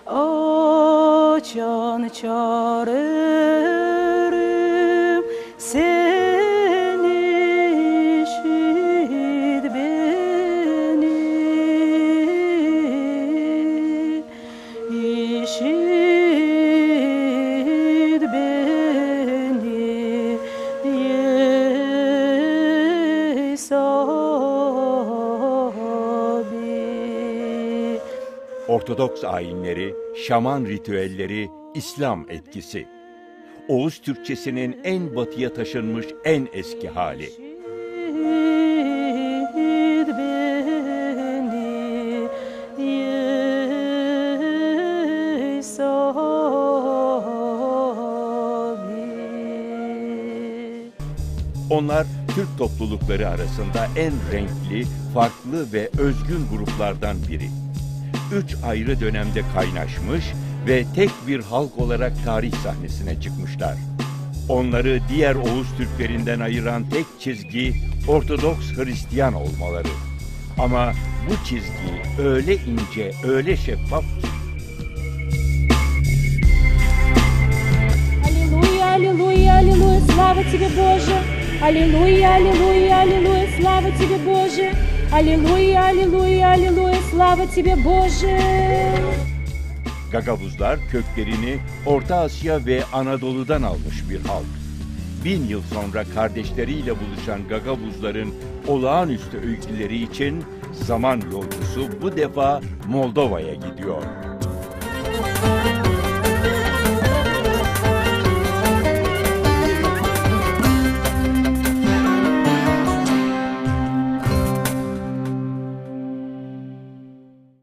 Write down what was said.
açan çağırırım seni, işit beni, işit beni, Yesabi. Ortodoks ayinleri, şaman ritüelleri, İslam etkisi. Oğuz Türkçesinin en batıya taşınmış en eski hali. İşit beni, Yesabi. Onlar Türk toplulukları arasında en renkli, farklı ve özgün gruplardan biri. 3 ayrı dönemde kaynaşmış ve tek bir halk olarak tarih sahnesine çıkmışlar. Onları diğer Oğuz Türklerinden ayıran tek çizgi Ortodoks Hristiyan olmaları. Ama bu çizgi öyle ince, öyle şeffaf ki. Аллилуйя, аллилуйя, аллилуйя, слава тебе, Боже! Аллилуйя, аллилуйя, аллилуйя, слава тебе, Боже! Аллилуйя, аллилуйя, аллилуйя, слава тебе, Боже! Gagavuzlar köklerini Orta Asya ve Anadolu'dan almış bir halk. 1000 yıl sonra kardeşleriyle buluşan Gagavuzların olağanüstü öyküleri için zaman yolcusu bu defa Moldova'ya gidiyor.